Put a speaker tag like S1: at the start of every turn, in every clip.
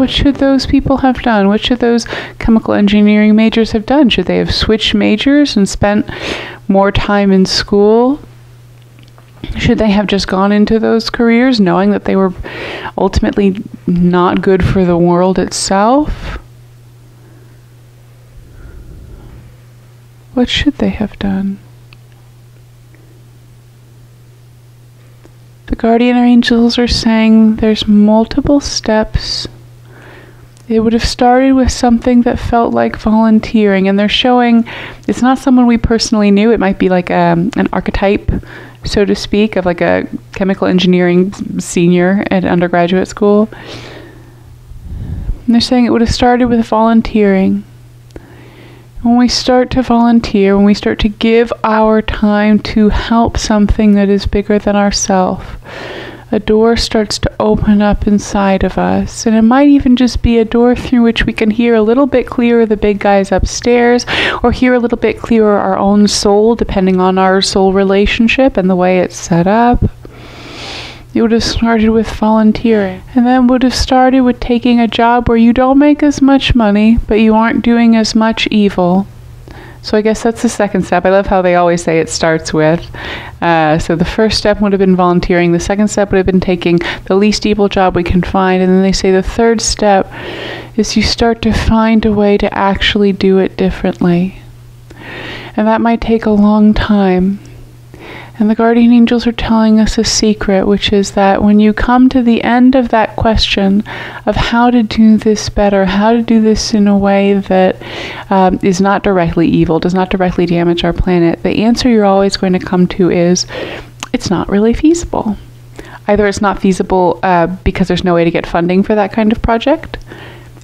S1: What should those people have done? What should those chemical engineering majors have done? Should they have switched majors and spent more time in school? Should they have just gone into those careers knowing that they were ultimately not good for the world itself? What should they have done? The guardian angels are saying there's multiple steps. It would have started with something that felt like volunteering, and they're showing it's not someone we personally knew. It might be like an archetype, so to speak, of like a chemical engineering senior at undergraduate school. And they're saying it would have started with volunteering. When we start to volunteer, when we start to give our time to help something that is bigger than ourselves, a door starts to open up inside of us. And it might even just be a door through which we can hear a little bit clearer the big guys upstairs, or hear a little bit clearer our own soul, depending on our soul relationship and the way it's set up. It would have started with volunteering, and then would have started with taking a job where you don't make as much money, but you aren't doing as much evil. So I guess that's the second step. I love how they always say it starts with. So the first step would have been volunteering. The second step would have been taking the least evil job we can find. And then they say the third step is you start to find a way to actually do it differently. And that might take a long time. And the guardian angels are telling us a secret, which is that when you come to the end of that question of how to do this better, how to do this in a way that is not directly evil, does not directly damage our planet, the answer you're always going to come to is, it's not really feasible. Either it's not feasible because there's no way to get funding for that kind of project.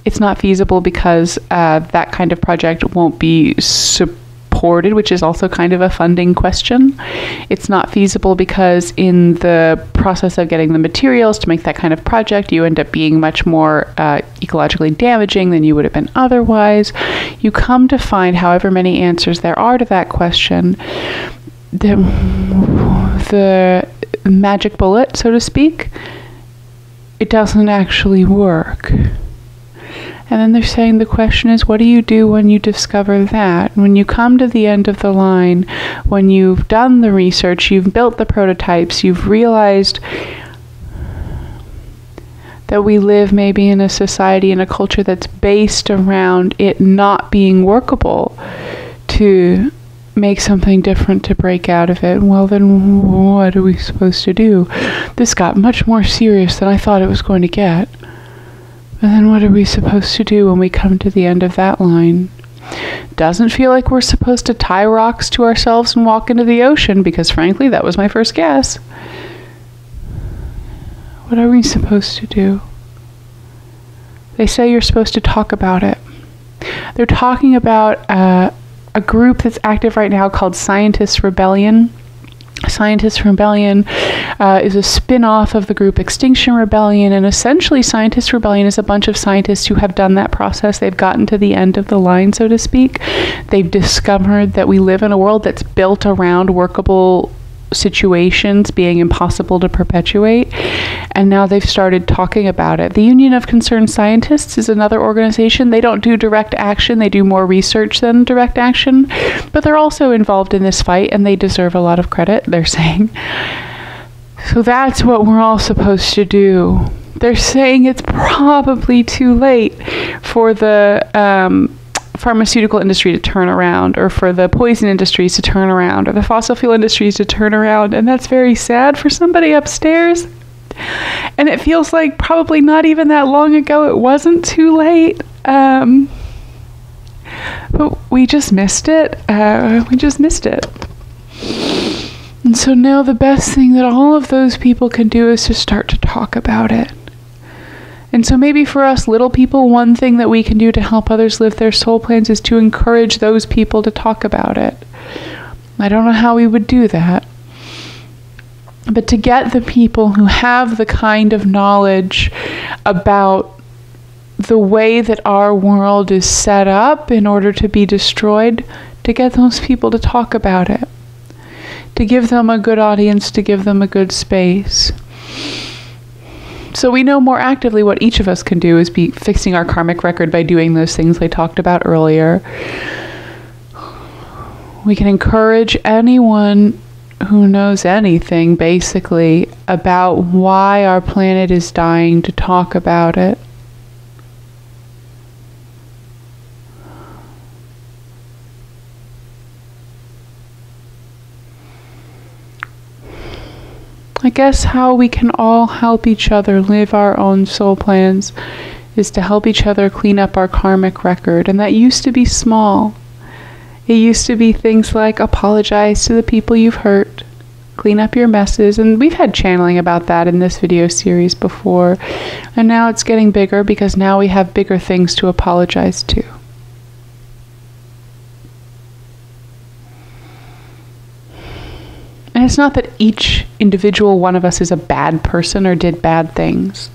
S1: It's not feasible because that kind of project won't be supported, which is also kind of a funding question. It's not feasible because in the process of getting the materials to make that kind of project, you end up being much more ecologically damaging than you would have been otherwise. You come to find however many answers there are to that question, the magic bullet, so to speak, it doesn't actually work. And then they're saying the question is, what do you do when you discover that? When you come to the end of the line, when you've done the research, you've built the prototypes, you've realized that we live maybe in a society, in a culture that's based around it not being workable to make something different to break out of it. Well, then what are we supposed to do? This got much more serious than I thought it was going to get. And then what are we supposed to do when we come to the end of that line? Doesn't feel like we're supposed to tie rocks to ourselves and walk into the ocean, because frankly, that was my first guess. What are we supposed to do? They say you're supposed to talk about it. They're talking about a group that's active right now called Scientists Rebellion. Scientists Rebellion is a spin-off of the group Extinction Rebellion, and essentially Scientists Rebellion is a bunch of scientists who have done that process. They've gotten to the end of the line, so to speak. They've discovered that we live in a world that's built around workable situations being impossible to perpetuate, and now they've started talking about it. The Union of Concerned Scientists is another organization. They don't do direct action, they do more research than direct action, but they're also involved in this fight, and they deserve a lot of credit, they're saying. So that's what we're all supposed to do. They're saying it's probably too late for the pharmaceutical industry to turn around, or for the poison industries to turn around, or the fossil fuel industries to turn around, and that's very sad for somebody upstairs. And it feels like probably not even that long ago it wasn't too late, but we just missed it. We just missed it. And so now the best thing that all of those people can do is to start to talk about it. And so maybe for us little people, one thing that we can do to help others live their soul plans is to encourage those people to talk about it. I don't know how we would do that. But to get the people who have the kind of knowledge about the way that our world is set up in order to be destroyed, to get those people to talk about it. To give them a good audience, to give them a good space. So we know more actively what each of us can do is be fixing our karmic record by doing those things I talked about earlier. We can encourage anyone who knows anything, basically, about why our planet is dying to talk about it. I guess how we can all help each other live our own soul plans is to help each other clean up our karmic record. And that used to be small. It used to be things like apologize to the people you've hurt, clean up your messes, and we've had channeling about that in this video series before. And now it's getting bigger because now we have bigger things to apologize to. And it's not that each individual one of us is a bad person or did bad things.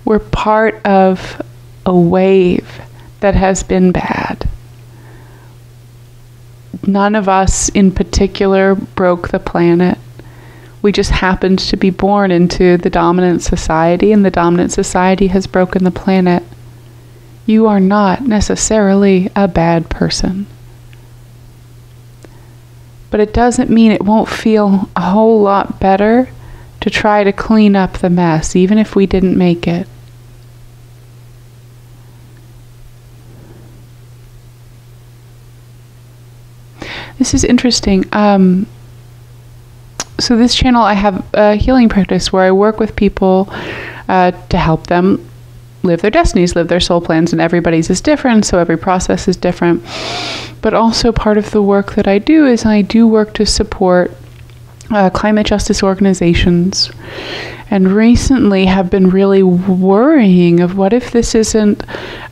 S1: We're part of a wave that has been bad. None of us in particular broke the planet. We just happened to be born into the dominant society, and the dominant society has broken the planet. You are not necessarily a bad person. But it doesn't mean it won't feel a whole lot better to try to clean up the mess, even if we didn't make it. This is interesting. So this channel, I have a healing practice where I work with people to help them live their destinies, live their soul plans, and everybody's is different, so every process is different. But also part of the work that I do is I do work to support climate justice organizations, and recently have been really worrying of what if this isn't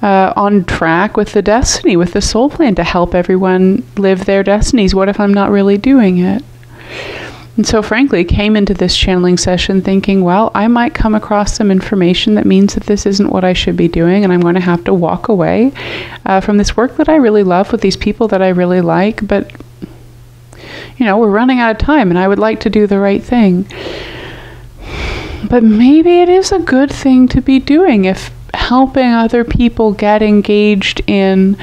S1: on track with the destiny, with the soul plan to help everyone live their destinies. What if I'm not really doing it? And so frankly, came into this channeling session thinking, well, I might come across some information that means that this isn't what I should be doing, and I'm going to have to walk away from this work that I really love with these people that I really like. But, you know, we're running out of time, and I would like to do the right thing. But maybe it is a good thing to be doing if helping other people get engaged in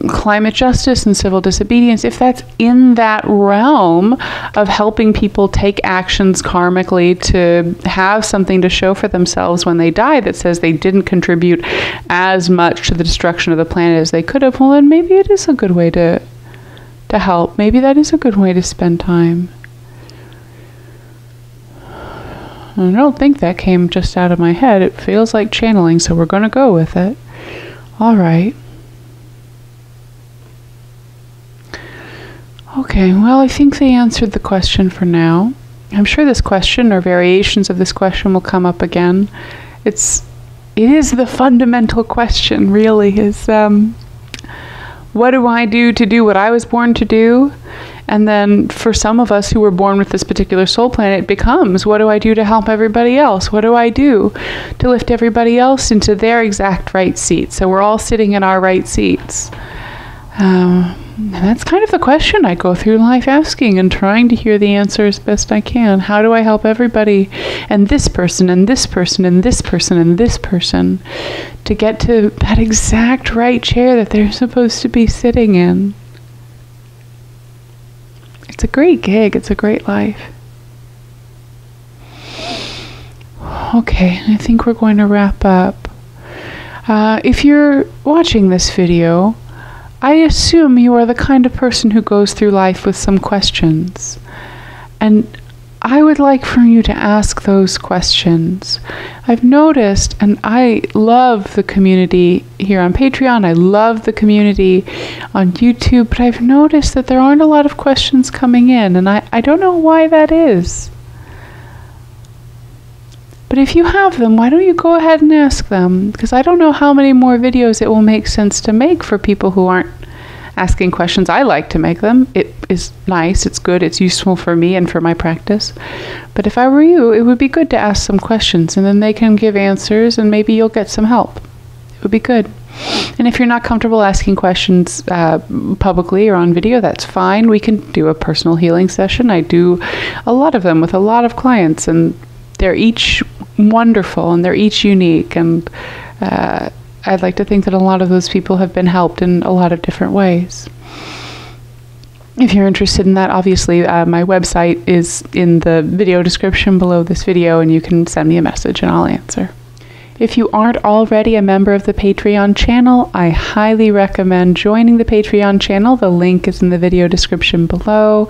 S1: climate justice and civil disobedience, if that's in that realm of helping people take actions karmically to have something to show for themselves when they die that says they didn't contribute as much to the destruction of the planet as they could have, well, then maybe it is a good way to help. Maybe that is a good way to spend time. I don't think that came just out of my head. It feels like channeling, so we're going to go with it. All right. Okay, well, I think they answered the question for now. I'm sure this question or variations of this question will come up again. It is the fundamental question, really, is what do I do to do what I was born to do? And then for some of us who were born with this particular soul planet, it becomes, what do I do to help everybody else? What do I do to lift everybody else into their exact right seat? So we're all sitting in our right seats. And that's kind of the question I go through life asking and trying to hear the answer as best I can. How do I help everybody and this person and this person and this person and this person to get to that exact right chair that they're supposed to be sitting in? It's a great gig. It's a great life. Okay, I think we're going to wrap up. If you're watching this video, I assume you are the kind of person who goes through life with some questions. And I would like for you to ask those questions. I've noticed, and I love the community here on Patreon, I love the community on YouTube, but I've noticed that there aren't a lot of questions coming in, and I don't know why that is. But if you have them, why don't you go ahead and ask them? Because I don't know how many more videos it will make sense to make for people who aren't asking questions. I like to make them. It is nice, it's good, it's useful for me and for my practice. But if I were you, it would be good to ask some questions, and then they can give answers, and maybe you'll get some help. It would be good. And if you're not comfortable asking questions publicly or on video, that's fine. We can do a personal healing session. I do a lot of them with a lot of clients, and they're each wonderful and they're each unique. And I'd like to think that a lot of those people have been helped in a lot of different ways. If you're interested in that, obviously my website is in the video description below this video, and you can send me a message and I'll answer. If you aren't already a member of the Patreon channel, I highly recommend joining the Patreon channel. The link is in the video description below.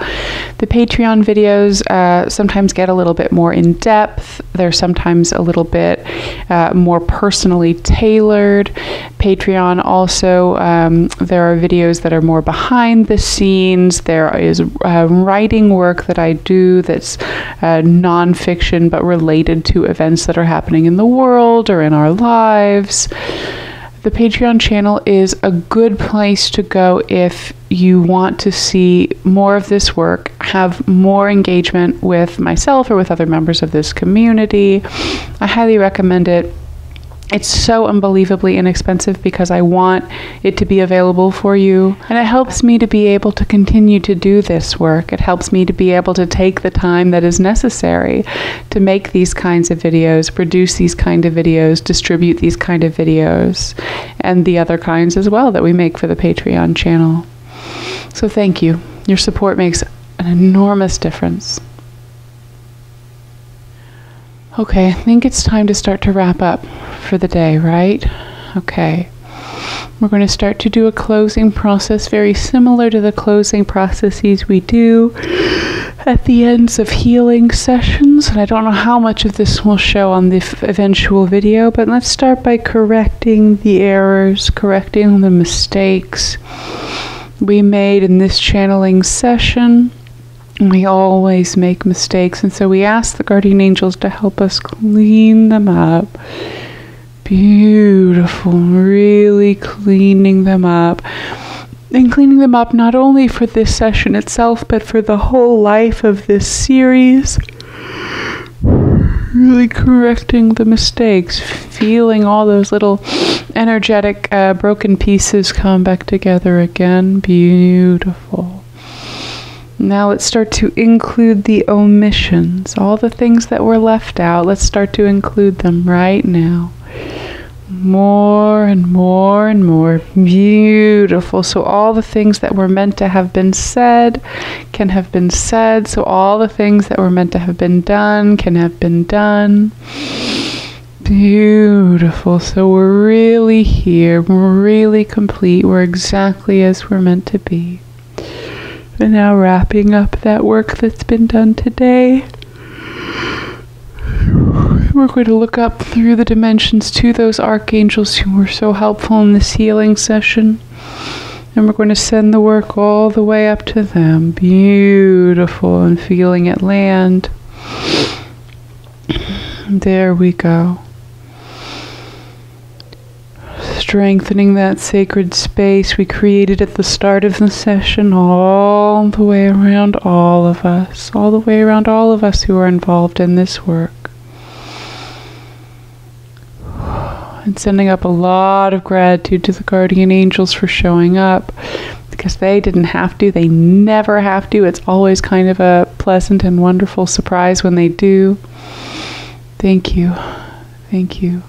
S1: The Patreon videos sometimes get a little bit more in depth. They're sometimes a little bit more personally tailored. Patreon also, there are videos that are more behind the scenes. There is writing work that I do that's nonfiction but related to events that are happening in the world or in our lives. The Patreon channel is a good place to go if you want to see more of this work, have more engagement with myself or with other members of this community. I highly recommend it. It's so unbelievably inexpensive because I want it to be available for you. And it helps me to be able to continue to do this work. It helps me to be able to take the time that is necessary to make these kinds of videos, produce these kind of videos, distribute these kind of videos, and the other kinds as well that we make for the Patreon channel. So thank you. Your support makes an enormous difference. Okay, I think it's time to start to wrap up for the day, right? Okay. We're going to start to do a closing process very similar to the closing processes we do at the ends of healing sessions. And I don't know how much of this will show on the eventual video, but let's start by correcting the errors, correcting the mistakes we made in this channeling session. We always make mistakes, and so we ask the guardian angels to help us clean them up. Beautiful, really cleaning them up. And cleaning them up not only for this session itself, but for the whole life of this series. Really correcting the mistakes, feeling all those little energetic broken pieces come back together again. Beautiful. Now let's start to include the omissions, all the things that were left out. Let's start to include them right now. More and more and more. Beautiful. So all the things that were meant to have been said can have been said. So all the things that were meant to have been done can have been done. Beautiful. So we're really here. We're really complete. We're exactly as we're meant to be. And now wrapping up that work that's been done today. We're going to look up through the dimensions to those archangels who were so helpful in this healing session. And we're going to send the work all the way up to them. Beautiful. And feeling it land. There we go. Strengthening that sacred space we created at the start of the session all the way around all of us. All the way around all of us who are involved in this work. And sending up a lot of gratitude to the guardian angels for showing up, because they didn't have to. They never have to. It's always kind of a pleasant and wonderful surprise when they do. Thank you. Thank you.